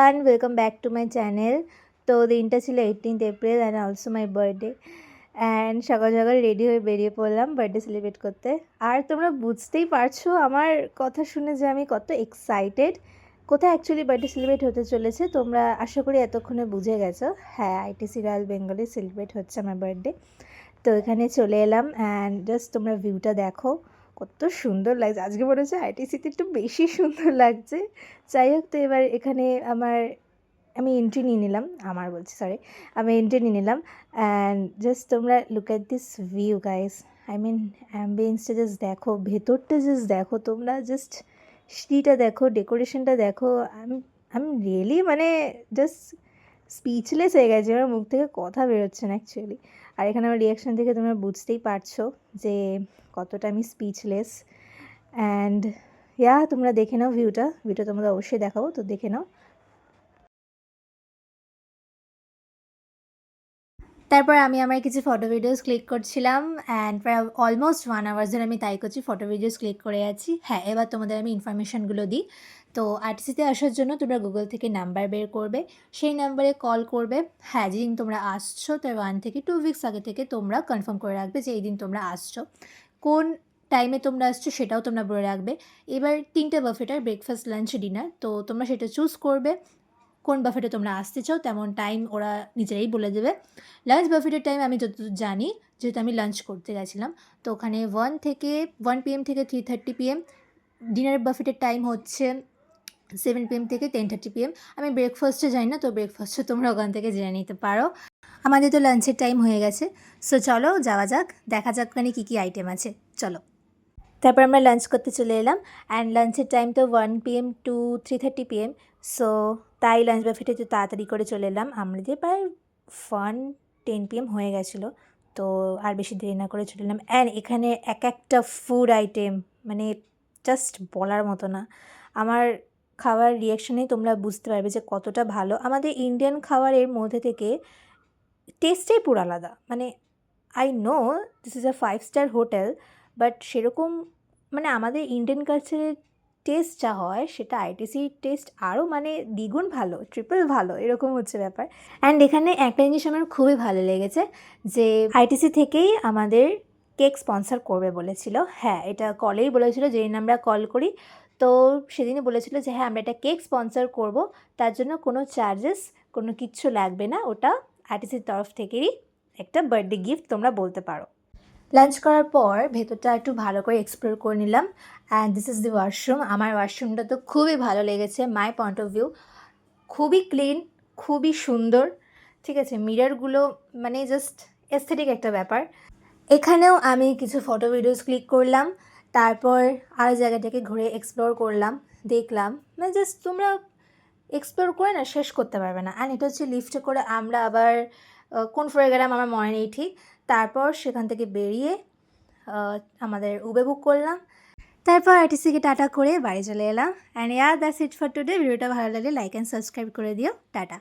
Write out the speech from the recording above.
everyone, welcome back to my channel. তো দিনটা ছিল 18th April and also my birthday and সকাল সকাল রেডি হয়ে বেরিয়ে পড়লাম বার্থডে সেলিব্রেট করতে। আর তোমরা বুঝতেই পারছো আমার কথা শুনে যে আমি কত এক্সাইটেড। কোথায় অ্যাকচুয়ালি বার্থডে সেলিব্রেট হতে চলেছে তোমরা আশা করি এতক্ষণে বুঝে গেছো। হ্যাঁ, আইটিসি রয়্যাল বেঙ্গলে সেলিব্রেট হচ্ছে আমার বার্থডে। তো এখানে চলে এলাম অ্যান্ড জাস্ট তোমরা ভিউটা দেখো কত সুন্দর লাগছে। আজকে মনে হচ্ছে আইটিসিতে একটু বেশি সুন্দর লাগছে। যাই হোক, তো এবার এখানে আমি এন্ট্রি নিয়ে নিলাম, আমি এন্ট্রি নিয়ে নিলাম অ্যান্ড জাস্ট তোমরা look at this view guys. I mean অ্যাম্বিয়েন্সটা জাস্ট দেখো, ভেতরটা জাস্ট দেখো, তোমরা জাস্ট সিঁড়িটা দেখো, ডেকোরেশনটা দেখো। আমি রিয়েলি মানে জাস্ট স্পিচলেস হয়ে গেছে, আমার মুখ থেকে কথা বেরোচ্ছে না অ্যাকচুয়ালি। আর এখানে আমার রিয়াকশান থেকে তোমরা বুঝতেই পারছো যে কতটা আমি স্পিচলেস। অ্যান্ড তোমরা দেখে নাও ভিউটা তোমাদের অবশ্যই দেখাবো, তো দেখে নাও। তারপর আমি আমার কিছু ফটো ভিডিওস ক্লিক করছিলাম অ্যান্ড প্রায় অলমোস্ট 1 আওয়ার ধরে আমি তাই করছি, ফটো ভিডিওস ক্লিক করে আছি। হ্যাঁ, এবার তোমাদের আমি ইনফরমেশানগুলো দিই। তো আরটিসিতে আসার জন্য তোমরা গুগল থেকে নাম্বার বের করবে, সেই নাম্বারে কল করবে। হ্যাঁ, যেদিন তোমরা আসছো তার 1 থেকে 2 উইকস আগে থেকে তোমরা কনফার্ম করে রাখবে যে এই দিন তোমরা আসছো, কোন টাইমে তোমরা আসছো সেটাও তোমরা বলে রাখবে। এবার 3টে বাফেটার ব্রেকফাস্ট, লাঞ্চ, ডিনার, তো তোমরা সেটা চুজ করবে কোন বাফেটে তোমরা আসতে চাও, তেমন টাইম ওরা নিজেরাই বলে দেবে। লাঞ্চ বাফেটের টাইম আমি যতদূর জানি, যেহেতু আমি লাঞ্চ করতে গেছিলাম, তো ওখানে 1 PM থেকে 3:30 PM। ডিনার বাফেটের টাইম হচ্ছে 7 PM থেকে 10:30 PM। আমি ব্রেকফাস্টে যাই না, তো ব্রেকফাস্টে তোমরা ওখান থেকে জেনে নিতে পারো। আমাদের তো লাঞ্চের টাইম হয়ে গেছে, সো চলো যাওয়া যাক, দেখা যাক ওখানে কী কী আইটেম আছে, চলো। তারপর আমরা লাঞ্চ করতে চলে এলাম অ্যান্ড লাঞ্চের টাইম তো 1 PM টু 3:30 PM। সো তাই লাঞ্চ বাফেটে একটু তাড়াতাড়ি করে চলে এলাম। আমাদের প্রায় 10 PM হয়ে গেছিলো, তো আর বেশি দেরি না করে চলে এলাম। অ্যান্ড এখানে এক একটা ফুড আইটেম মানে জাস্ট বলার মতো না। আমার খাওয়ার রিয়াকশানেই তোমরা বুঝতে পারবে যে কতটা ভালো। আমাদের ইন্ডিয়ান খাবারের মধ্যে থেকে টেস্টটাই পুরো আলাদা। মানে I know this is a 5 star hotel, but সেরকম মানে আমাদের ইন্ডিয়ান কালচারের টেস্ট যা হয় সেটা আইটিসির টেস্ট আরও মানে দ্বিগুণ ভালো, ট্রিপল ভালো, এরকম হচ্ছে ব্যাপার। অ্যান্ড এখানে একটা জিনিস আমার খুবই ভালো লেগেছে যে আইটিসি থেকেই আমাদের কেক স্পন্সর করবে বলেছিল। হ্যাঁ, এটা কলেই বলেছিল, যেদিন আমরা কল করি তো সেদিনই বলেছিল যে হ্যাঁ আমরা একটা কেক স্পন্সর করব, তার জন্য কোনো চার্জেস কোনো কিচ্ছু লাগবে না, ওটা আইটিসির তরফ থেকেই একটা বার্থডে গিফট তোমরা বলতে পারো। লাঞ্চ করার পর ভেতরটা একটু ভালো করে এক্সপ্লোর করে নিলাম and this is the washroom. আমার ওয়াশরুমটা তো খুবই ভালো লেগেছে, মাই পয়েন্ট অফ ভিউ। খুবই ক্লিন, খুবই সুন্দর, ঠিক আছে। মিররগুলো মানে জাস্ট এস্থেটিক একটা ব্যাপার। এখানেও আমি কিছু ফটো ভিডিওস ক্লিক করলাম, তারপর আরও জায়গাটাকে ঘুরে এক্সপ্লোর করলাম, দেখলাম, মানে জাস্ট তোমরা এক্সপ্লোর করে না শেষ করতে পারবে না। অ্যান্ড এটা হচ্ছে লিফটে করে আমরা আবার কোন ফ্লোরে গেলাম আমার মনে নেই ঠিক। তারপর সেখান থেকে বেরিয়ে আমাদের উবের বুক করলাম, তারপর আইটিসিকে টাটা করে বাড়ি চলে এলাম। And that's it for today. ভিডিওটা ভালো লাগলে লাইক অ্যান্ড সাবস্ক্রাইব করে দিও। টাটা।